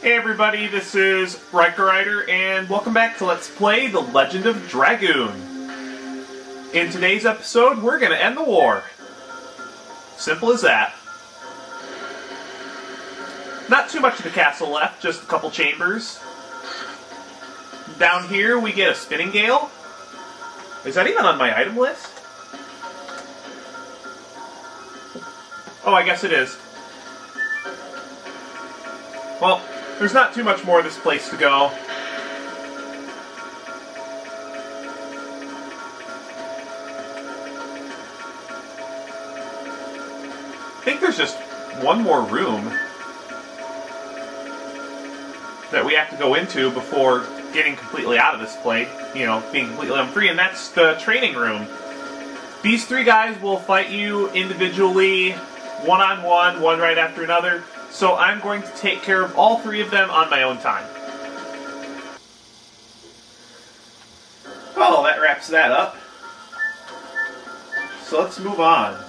Hey everybody, this is Riker Rider, and welcome back to Let's Play The Legend of Dragoon. In today's episode, we're going to end the war. Simple as that. Not too much of the castle left, just a couple chambers. Down here we get a spinning gale. Is that even on my item list? Oh, I guess it is. Well, there's not too much more of this place to go. I think there's just one more room that we have to go into before getting completely out of this place, you know, being completely free, and that's the training room. These three guys will fight you individually, one-on-one, one right after another. So I'm going to take care of all three of them on my own time. Well, that wraps that up. So let's move on.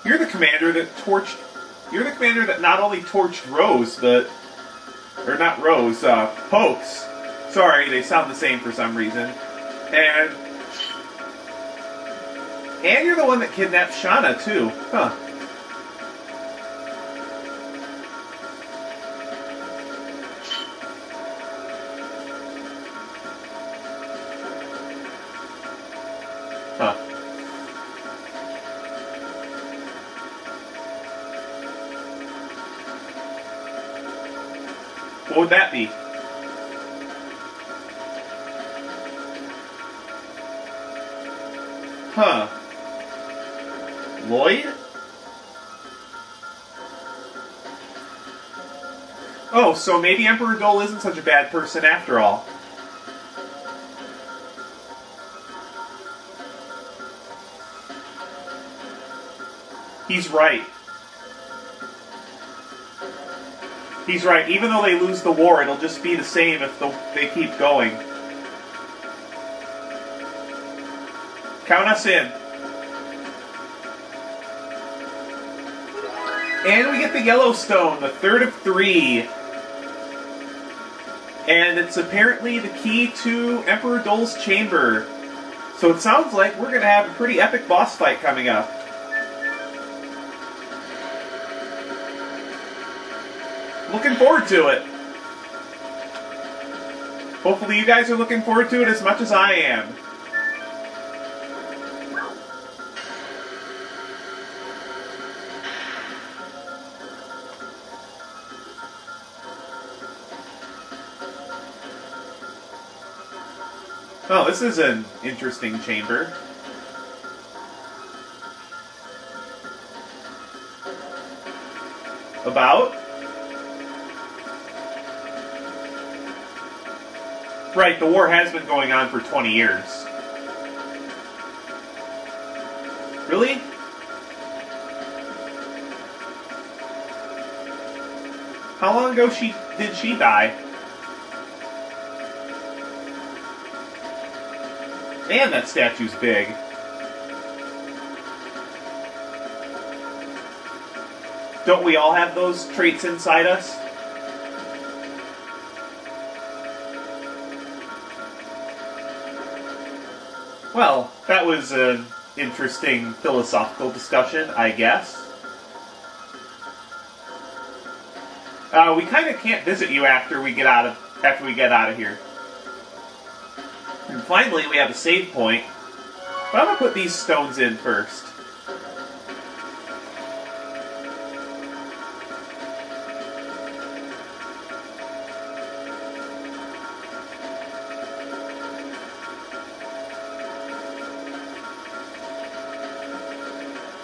You're the commander that torched... You're the commander that not only torched Rose, but... Or not Rose, Pokes. Sorry, they sound the same for some reason. And you're the one that kidnapped Shauna, too. Huh. Huh. What would that be? Huh. Lloyd? Oh, so maybe Emperor Doel isn't such a bad person after all. He's right. He's right. Even though they lose the war, it'll just be the same if they keep going. Count us in. And we get the Yellowstone, the third of 3. And it's apparently the key to Emperor Doel's chamber. So it sounds like we're going to have a pretty epic boss fight coming up. Looking forward to it. Hopefully you guys are looking forward to it as much as I am. Oh, this is an interesting chamber. About? Right, the war has been going on for 20 years. Really? How long ago did she die? Man, that statue's big. Don't we all have those traits inside us? Well, that was an interesting philosophical discussion, I guess. We kind of can't visit you after we get out of here. And finally, we have a save point. But I'm going to put these stones in first.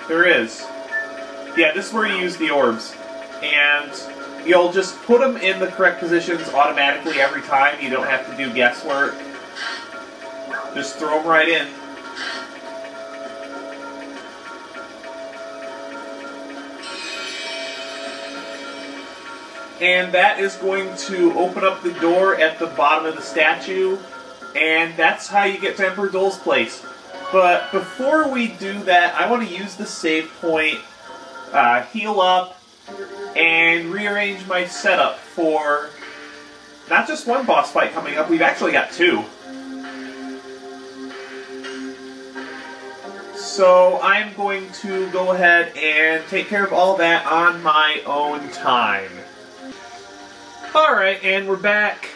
There is. Yeah, this is where you use the orbs. And you'll just put them in the correct positions automatically every time. You don't have to do guesswork. Just throw them right in. And that is going to open up the door at the bottom of the statue, and that's how you get to Emperor Doel's place. But before we do that, I want to use the save point, heal up, and rearrange my setup for not just one boss fight coming up, we've actually got two. So I'm going to go ahead and take care of all that on my own time. Alright, and we're back.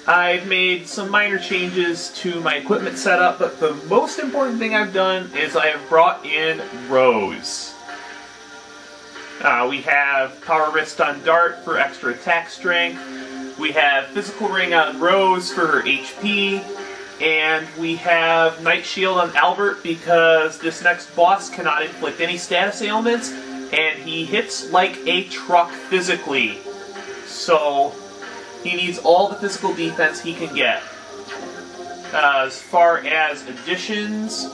I've made some minor changes to my equipment setup, but the most important thing I've done is I have brought in Rose. We have Power Wrist on Dart for extra attack strength. We have Physical Ring on Rose for her HP. And we have Night Shield on Albert because this next boss cannot inflict any status ailments, and he hits like a truck physically. So he needs all the physical defense he can get. As far as additions,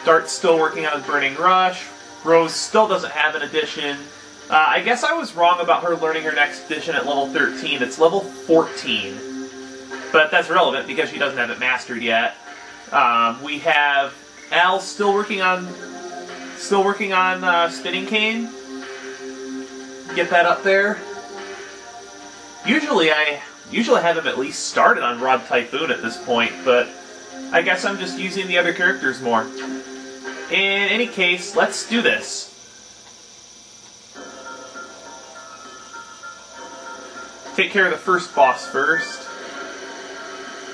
Dart's still working on Burning Rush. Rose still doesn't have an addition. I guess I was wrong about her learning her next addition at level 13. It's level 14. But that's relevant because she doesn't have it mastered yet. We have Al still working on Spinning Cane. Get that up there. Usually I have him at least started on Rod Typhoon at this point, but I guess I'm just using the other characters more. In any case, let's do this. Take care of the first boss first.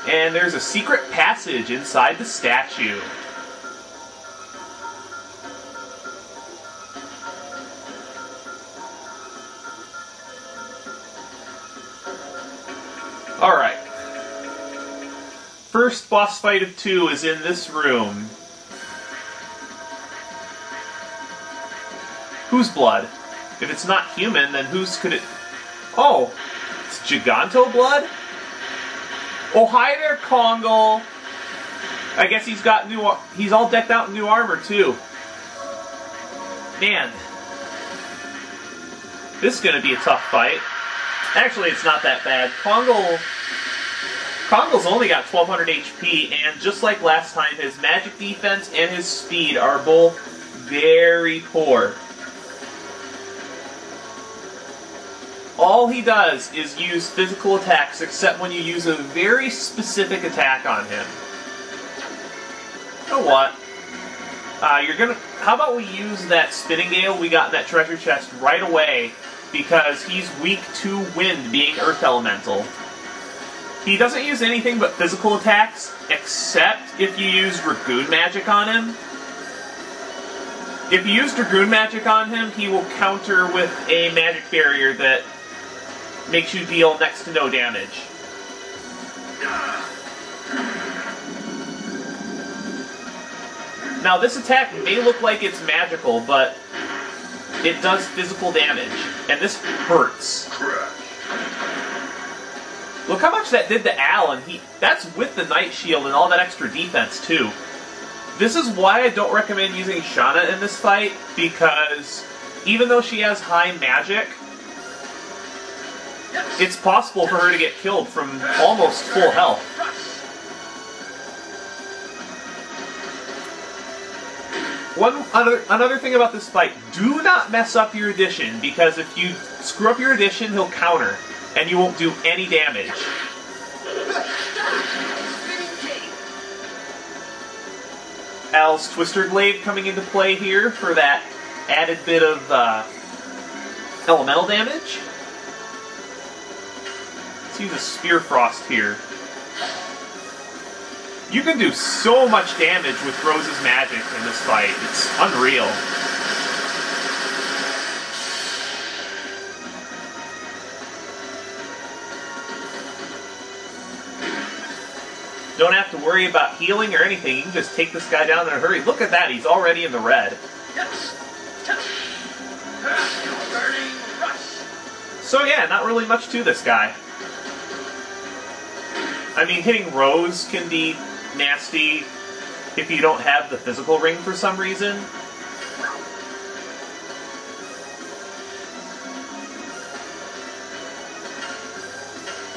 And there's a secret passage inside the statue. Alright. First boss fight of 2 is in this room. Whose blood? If it's not human, then whose could it... Oh! It's Giganto blood? Oh, hi there, Kongal! I guess he's got new... He's all decked out in new armor, too. Man. This is gonna be a tough fight. Actually, it's not that bad. Kongal's only got 1200 HP, and just like last time, his magic defense and his speed are both very poor. All he does is use physical attacks, except when you use a very specific attack on him. You know what? How about we use that Spinning Gale we got in that treasure chest right away, because he's weak to wind, being Earth Elemental. He doesn't use anything but physical attacks, except if you use Dragoon magic on him. If you use Dragoon magic on him, he will counter with a magic barrier that makes you deal next to no damage. Now, this attack may look like it's magical, but it does physical damage, and this hurts. Look how much that did to Al, and that's with the Night Shield and all that extra defense, too. This is why I don't recommend using Shauna in this fight, because even though she has high magic, it's possible for her to get killed from almost full health. Another thing about this fight, do not mess up your addition, because if you screw up your addition, he'll counter, and you won't do any damage. Al's Twister Glaive coming into play here for that added bit of elemental damage. Let's use a Spear Frost here. You can do so much damage with Rose's magic in this fight. It's unreal. Don't have to worry about healing or anything. You can just take this guy down in a hurry. Look at that, he's already in the red. So yeah, not really much to this guy. I mean, hitting Rose can be nasty if you don't have the physical ring for some reason.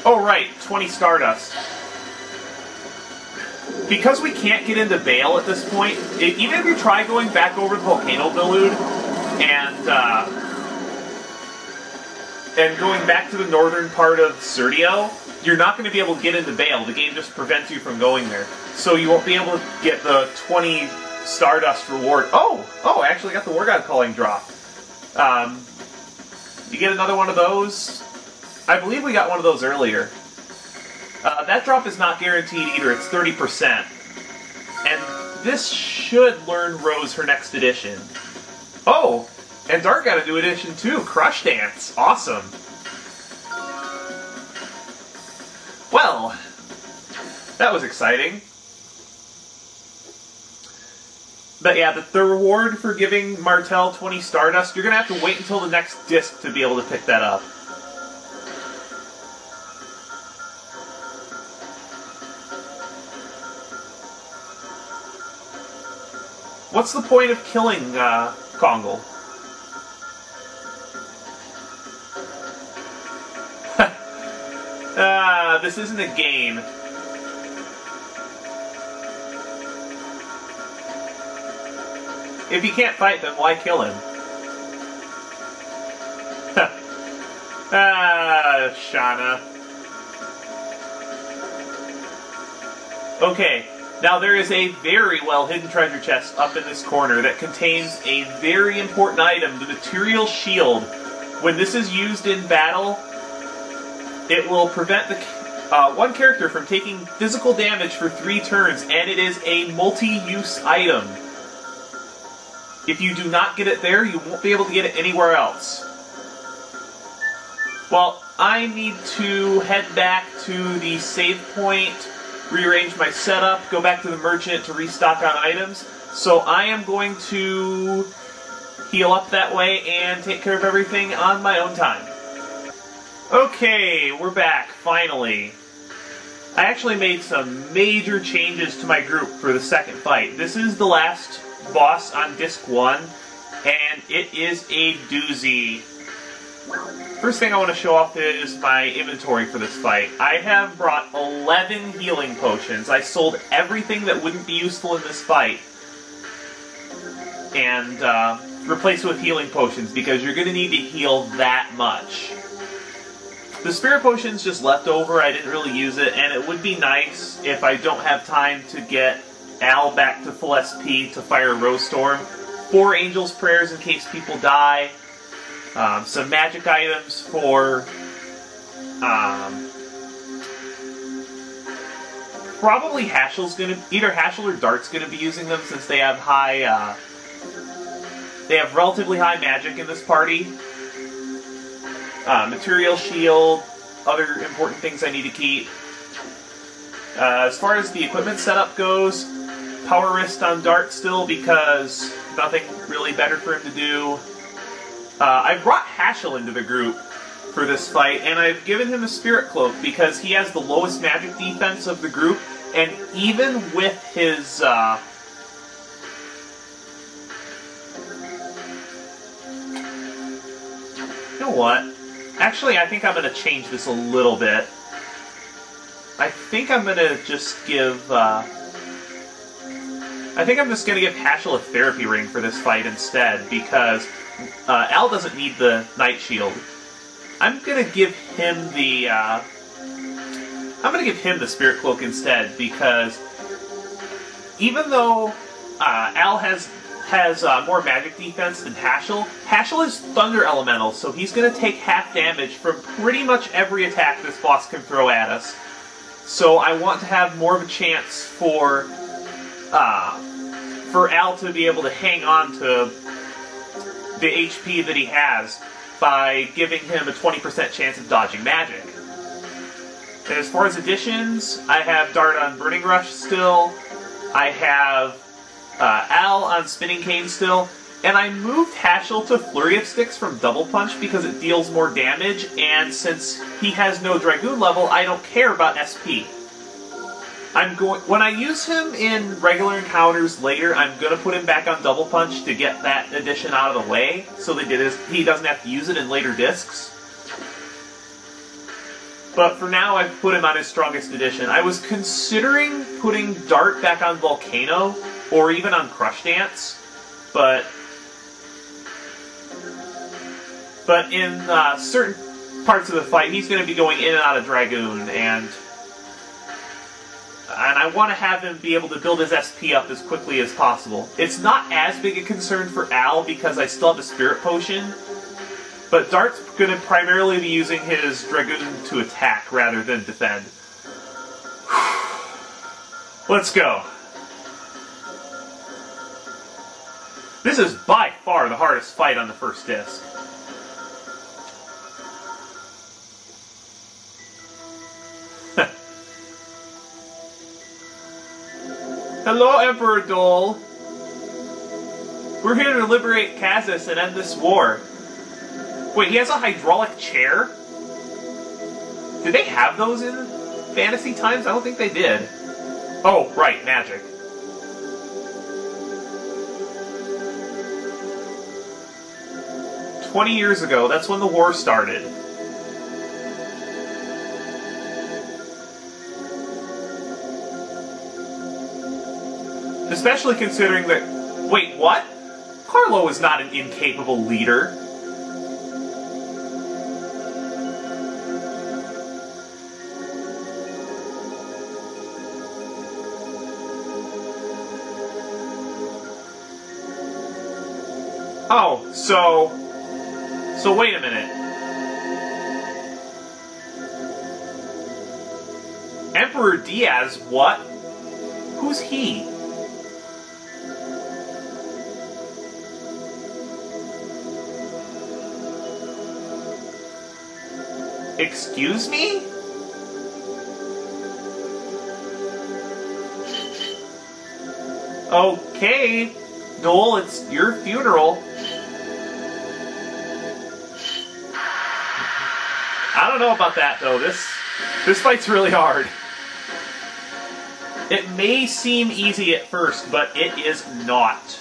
Oh right, 20 Stardust. Because we can't get into Bale at this point, even if you try going back over the Volcano Delude and going back to the northern part of Serdio, you're not going to be able to get into Bale. The game just prevents you from going there. So you won't be able to get the 20 Stardust reward. Oh, I actually got the War God Calling drop. You get another one of those. I believe we got one of those earlier. That drop is not guaranteed either. It's 30%. And this should learn Rose her next edition. Oh, and Dart got a new edition too. Crush Dance. Awesome. Well, that was exciting. But yeah, the reward for giving Martel 20 Stardust, you're going to have to wait until the next disc to be able to pick that up. What's the point of killing Kongal? This isn't a game. If he can't fight, then why kill him? Shauna. Okay, now there is a very well-hidden treasure chest up in this corner that contains a very important item, the Material Shield. When this is used in battle, it will prevent the one character from taking physical damage for 3 turns, and it is a multi-use item. If you do not get it there, you won't be able to get it anywhere else. Well, I need to head back to the save point, rearrange my setup, go back to the merchant to restock on items. So I am going to heal up that way and take care of everything on my own time. Okay, we're back, finally. I actually made some major changes to my group for the second fight. This is the last boss on Disc 1, and it is a doozy. First thing I want to show off is my inventory for this fight. I have brought 11 healing potions. I sold everything that wouldn't be useful in this fight and replaced it with healing potions because you're going to need to heal that much. The Spirit Potion's just left over. I didn't really use it, and it would be nice if I don't have time to get Al back to full SP to fire Rose Storm. 4 Angel's Prayers in case people die. Some magic items for probably Hashel's gonna, either Hashel or Dart's gonna be using them since they have high they have relatively high magic in this party. Material Shield, other important things I need to keep. As far as the equipment setup goes, Power Wrist on Dart still because nothing really better for him to do. I brought Hashel into the group for this fight, and I've given him a Spirit Cloak because he has the lowest magic defense of the group, and even with his you know what? Actually, I think I'm going to change this a little bit. I think I'm going to just give I think I'm just going to give Hashel a Therapy Ring for this fight instead, because Al doesn't need the Night Shield. I'm going to give him the Spirit Cloak instead, because even though Al has more magic defense than Hashel, Hashel is Thunder Elemental, so he's going to take half damage from pretty much every attack this boss can throw at us. So I want to have more of a chance for Al to be able to hang on to the HP that he has by giving him a 20% chance of dodging magic. And as far as additions, I have Dart on Burning Rush still, I have Al on Spinning Cane still, and I moved Hashel to Flurry of Sticks from Double Punch because it deals more damage, and since he has no Dragoon level, I don't care about SP. When I use him in regular encounters later, I'm going to put him back on Double Punch to get that addition out of the way, so that he doesn't have to use it in later discs. But for now, I've put him on his strongest edition. I was considering putting Dart back on Volcano, or even on Crush Dance, but in certain parts of the fight, he's going to be going in and out of Dragoon, and I want to have him be able to build his SP up as quickly as possible. It's not as big a concern for Al because I still have the Spirit Potion, but Dart's going to primarily be using his Dragoon to attack rather than defend. Let's go. This is by far the hardest fight on the first disc. Hello, Emperor Doel. We're here to liberate Kazis and end this war. Wait, he has a hydraulic chair? Did they have those in Fantasy Times? I don't think they did. Oh, right, magic. "20 years ago, that's when the war started. Especially considering that... Wait, what? Carlo is not an incapable leader. Oh, so wait a minute. Emperor Diaz, what? Who's he? Excuse me? Okay, Doel, it's your funeral. I don't know about that, though. This fight's really hard. It may seem easy at first, but it is not.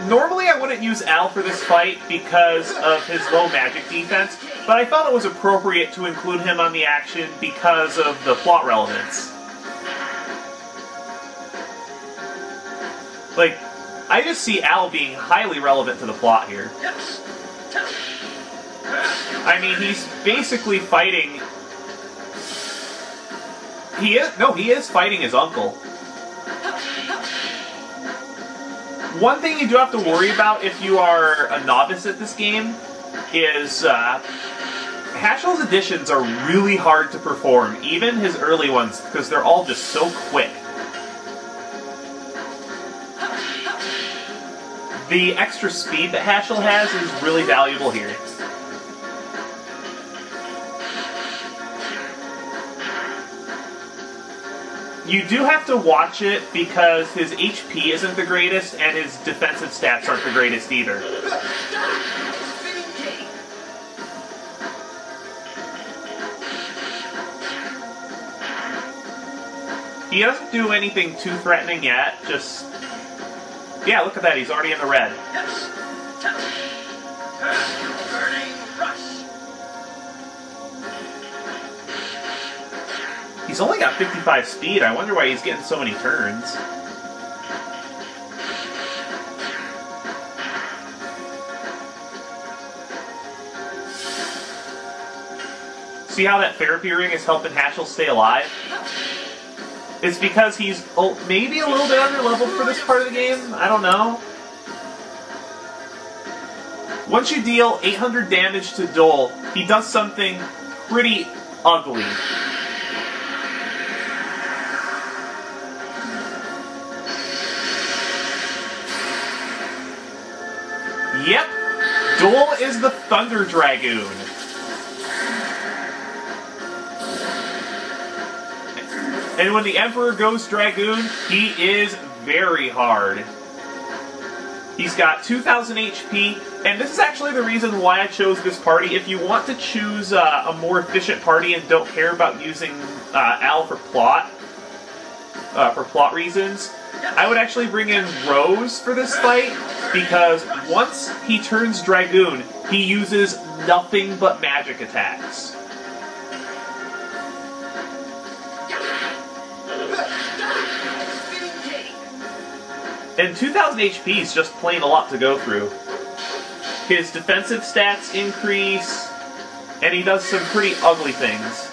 Normally I wouldn't use Al for this fight because of his low magic defense, but I felt it was appropriate to include him on the action because of the plot relevance. Like, I just see Al being highly relevant to the plot here. I mean, he's basically fighting... He is fighting his uncle. One thing you do have to worry about if you are a novice at this game is Hashel's additions are really hard to perform, even his early ones, because they're all just so quick. The extra speed that Hashel has is really valuable here. You do have to watch it because his HP isn't the greatest and his defensive stats aren't the greatest either. He doesn't do anything too threatening yet, just... Yeah, look at that, he's already in the red. He's only got 55 speed. I wonder why he's getting so many turns. See how that therapy ring is helping Hashel stay alive? It's because he's maybe a little bit underleveled for this part of the game. I don't know. Once you deal 800 damage to Doel, he does something pretty ugly. Yep, Doel is the Thunder Dragoon. And when the Emperor goes Dragoon, he is very hard. He's got 2,000 HP, and this is actually the reason why I chose this party. If you want to choose a more efficient party and don't care about using Al for plot reasons, I would actually bring in Rose for this fight, because once he turns Dragoon, he uses nothing but magic attacks. And 2000 HP is just plain a lot to go through. His defensive stats increase, and he does some pretty ugly things.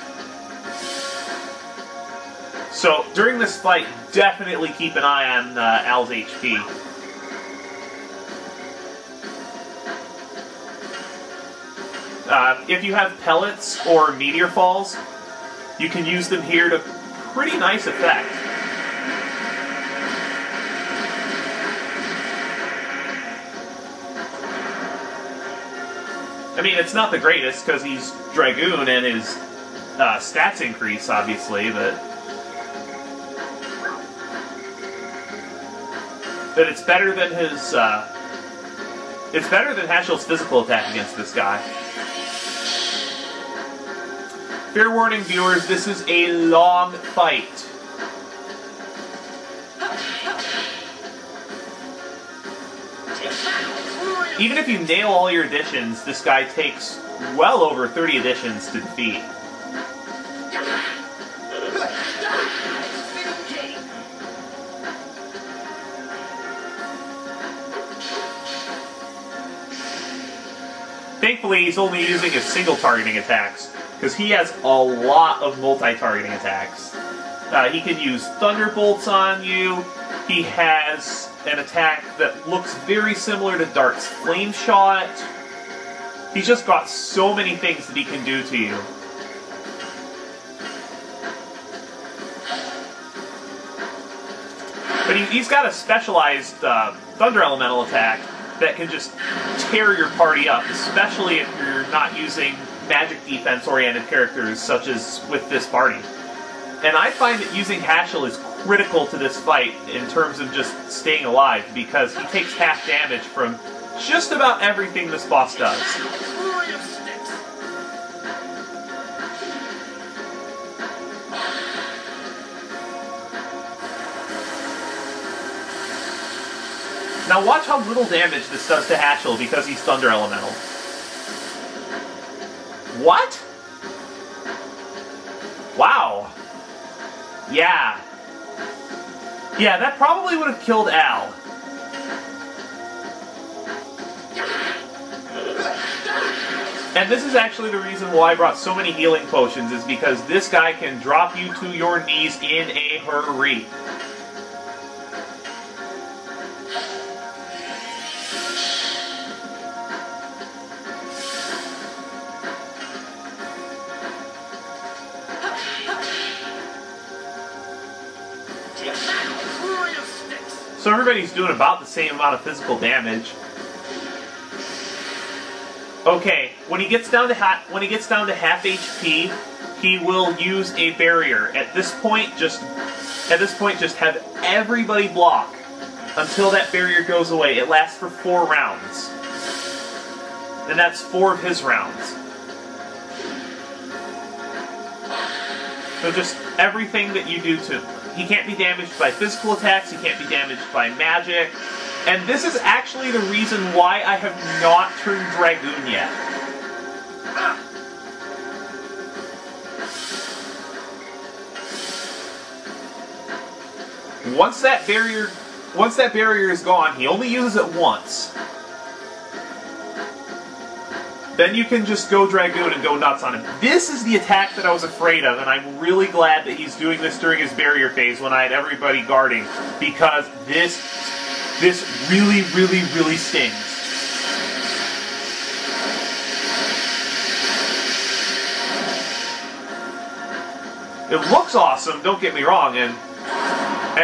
So, during this fight, definitely keep an eye on Al's HP. If you have pellets or meteor falls, you can use them here to pretty nice effect. I mean, it's not the greatest, because he's Dragoon and his stats increase, obviously, but it's better than his, it's better than Hashel's physical attack against this guy. Fair warning, viewers, this is a long fight. Even if you nail all your additions, this guy takes well over 30 additions to defeat. Thankfully, he's only using his single-targeting attacks, because he has a lot of multi-targeting attacks. He can use Thunderbolts on you. He has an attack that looks very similar to Dart's Flame Shot. He's just got so many things that he can do to you. But he's got a specialized Thunder Elemental attack that can just tear your party up, especially if you're not using magic defense-oriented characters such as with this party. And I find that using Hashel is critical to this fight in terms of just staying alive, because he takes half damage from just about everything this boss does. Now watch how little damage this does to Hashel because he's Thunder Elemental. What? Wow. Yeah. Yeah, that probably would have killed Al. And this is actually the reason why I brought so many healing potions, is because this guy can drop you to your knees in a hurry. So everybody's doing about the same amount of physical damage. Okay, when he gets down to half HP, he will use a barrier. At this point, just have everybody block until that barrier goes away. It lasts for 4 rounds, and that's 4 of his rounds. So just everything that you do to... He can't be damaged by physical attacks, he can't be damaged by magic. And this is actually the reason why I have not turned Dragoon yet. Once that barrier is gone, he only uses it once. Then you can just go Dragoon and go nuts on him. This is the attack that I was afraid of, and I'm really glad that he's doing this during his barrier phase when I had everybody guarding, because this really, really, really stings. It looks awesome, don't get me wrong, and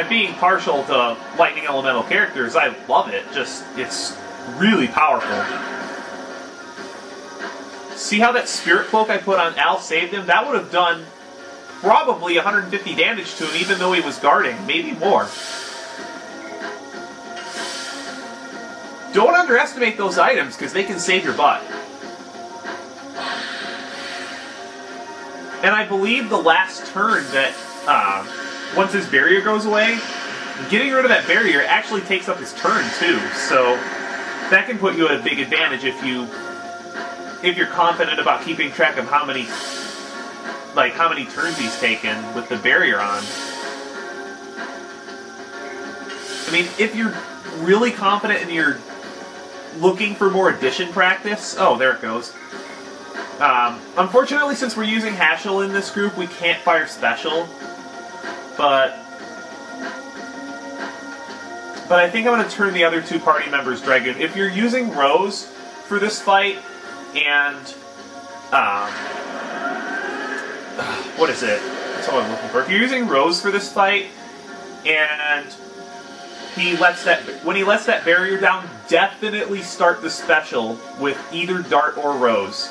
being partial to lightning elemental characters, I love it. Just, it's really powerful. See how that Spirit Cloak I put on Al saved him? That would have done probably 150 damage to him even though he was guarding, maybe more. Don't underestimate those items because they can save your butt. And I believe the last turn that, once his barrier goes away, getting rid of that barrier actually takes up his turn too, so that can put you at a big advantage if you're confident about keeping track of how many turns he's taken with the barrier on. I mean, if you're really confident and you're looking for more addition practice, oh, there it goes. Unfortunately, since we're using Hashel in this group, we can't fire special, but I think I'm going to turn the other two party members Dragoon. If you're using Rose for this fight, and, what is it? That's all I'm looking for. If you're using Rose for this fight, and when he lets that barrier down, definitely start the special with either Dart or Rose.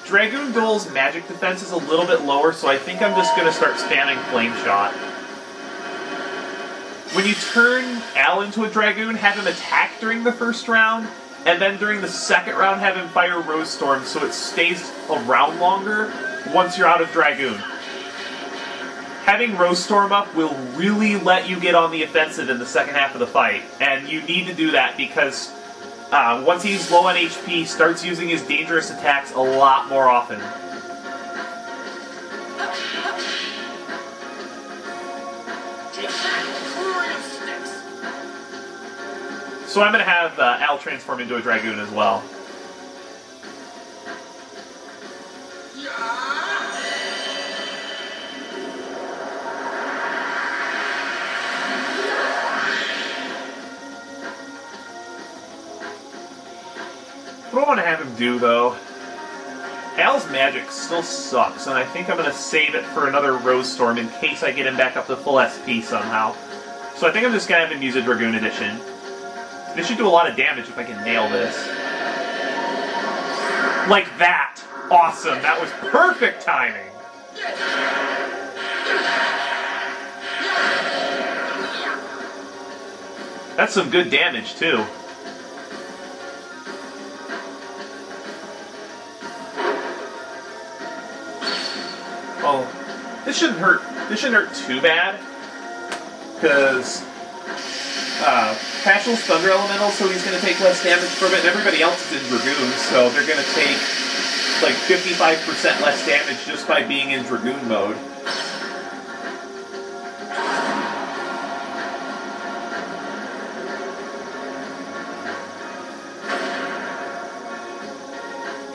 Dragoon Doel's magic defense is a little bit lower, so I think I'm just going to start spamming Flame Shot. When you turn Al into a Dragoon, have him attack during the first round, and then during the second round have him fire Rose Storm so it stays around longer once you're out of Dragoon. Having Rose Storm up will really let you get on the offensive in the second half of the fight, and you need to do that because once he's low on HP, he starts using his dangerous attacks a lot more often. So I'm going to have Al transform into a Dragoon as well. What I want to have him do, though, Al's magic still sucks, and I think I'm going to save it for another Rose Storm in case I get him back up to full SP somehow. So I think I'm just going to have him use a Dragoon Edition. This should do a lot of damage if I can nail this. Like that! Awesome! That was perfect timing! That's some good damage, too. Oh, this shouldn't hurt. This shouldn't hurt too bad, because Pashel's Thunder Elemental, so he's going to take less damage from it, and everybody else is in Dragoon, so they're going to take like 55% less damage just by being in Dragoon mode.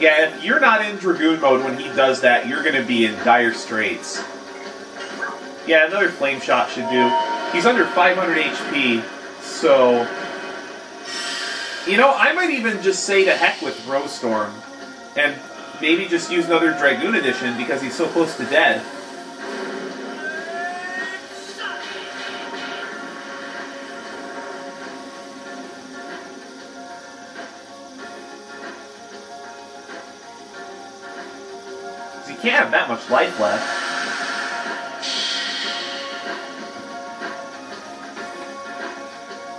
Yeah, if you're not in Dragoon mode when he does that, you're going to be in dire straits. Yeah, another Flame Shot should do. He's under 500 HP, so... You know, I might even just say to heck with Rose Storm, and maybe just use another Dragoon Edition because he's so close to dead. He can't have that much life left.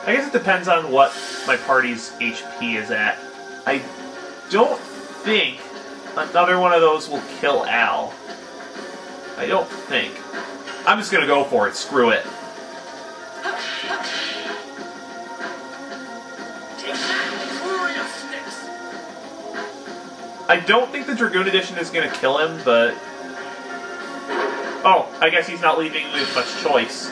I guess it depends on what my party's HP is at. I don't think another one of those will kill Al. I don't think. I'm just gonna go for it. Screw it. I don't think the Dragoon Edition is going to kill him, but... Oh, I guess he's not leaving me with much choice.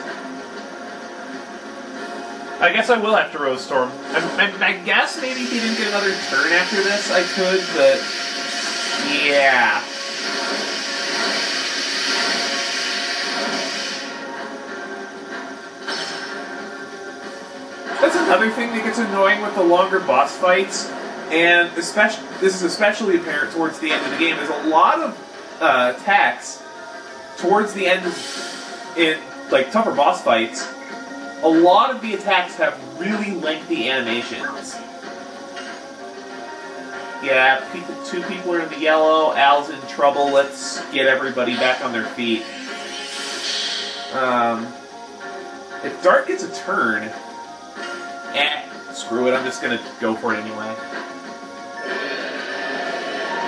I guess I will have to Rose Storm. I guess maybe if he didn't get another turn after this, I could, but... Yeah. That's another thing that gets annoying with the longer boss fights. And this is especially apparent towards the end of the game. There's a lot of attacks towards the end in like tougher boss fights. A lot of the attacks have really lengthy animations. Yeah, two people are in the yellow. Al's in trouble. Let's get everybody back on their feet. If Dart gets a turn, screw it. I'm just gonna go for it anyway.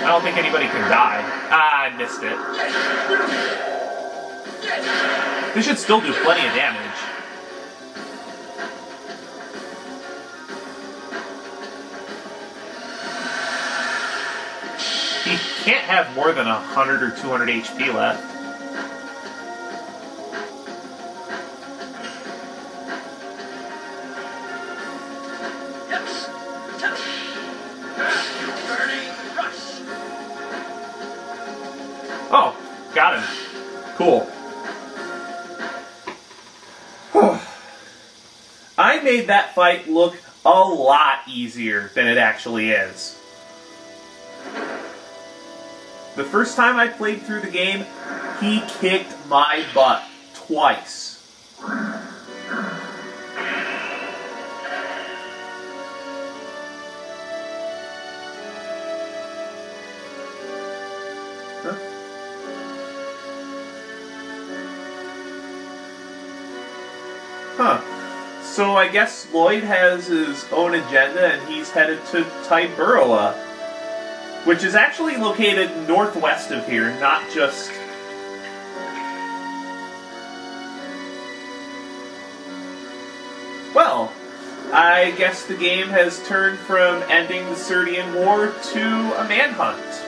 I don't think anybody can die. Ah, I missed it. This should still do plenty of damage. He can't have more than 100 or 200 HP left. Oh, got him. Cool. I made that fight look a lot easier than it actually is. The first time I played through the game, he kicked my butt twice. Huh. So I guess Lloyd has his own agenda and he's headed to Tiburoa, which is actually located northwest of here, not just... Well, I guess the game has turned from ending the Serdian War to a manhunt.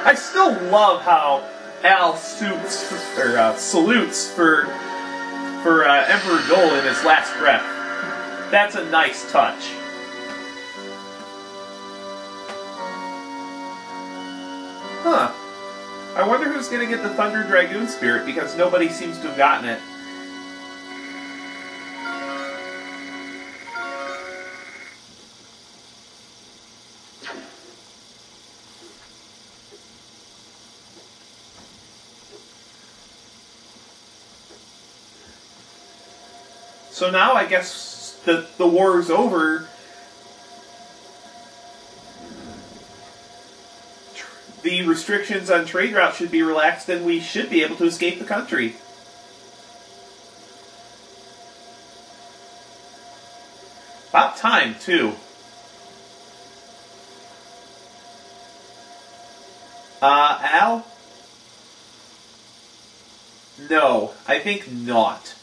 I still love how Al salutes for Emperor Doel in his last breath. That's a nice touch. Huh. I wonder who's going to get the Thunder Dragoon Spirit, because nobody seems to have gotten it. So now I guess the war's over. The restrictions on trade routes should be relaxed and we should be able to escape the country. About time, too. Al? No, I think not.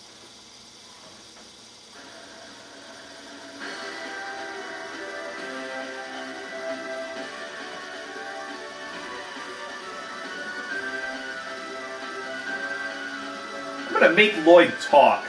I'm gonna make Lloyd talk.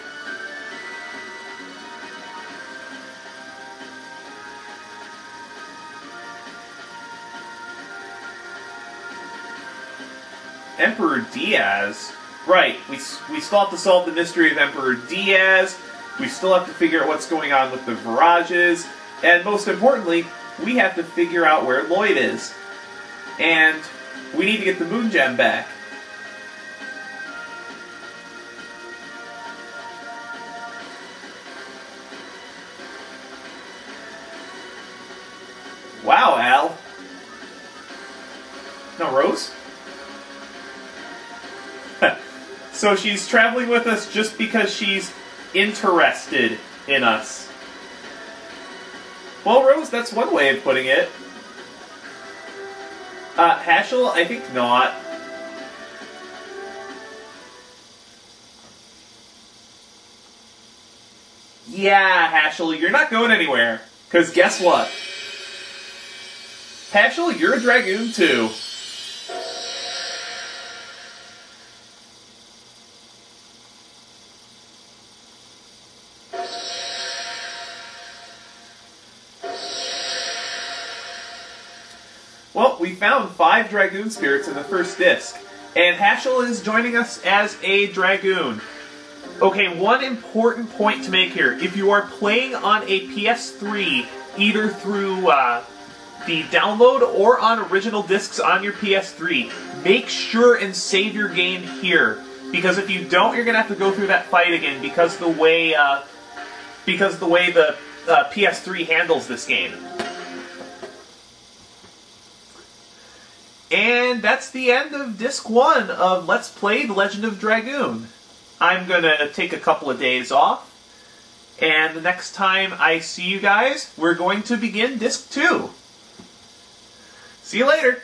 Emperor Diaz? Right, we still have to solve the mystery of Emperor Diaz, we still have to figure out what's going on with the Virages, and most importantly, we have to figure out where Lloyd is. And we need to get the Moon Gem back. Wow, Al. No, Rose? So she's traveling with us just because she's interested in us. Well, Rose, that's one way of putting it. Haschel, I think not. Yeah, Haschel, you're not going anywhere. Because guess what? Haschel, you're a Dragoon too. Well, we found 5 Dragoon spirits in the first disc, and Haschel is joining us as a Dragoon. Okay, one important point to make here. If you are playing on a PS3, either through the download or on original discs on your PS3, make sure and save your game here. Because if you don't, you're going to have to go through that fight again because the way the PS3 handles this game. And that's the end of Disc 1 of Let's Play The Legend of Dragoon. I'm going to take a couple of days off, and the next time I see you guys, we're going to begin Disc 2. See you later!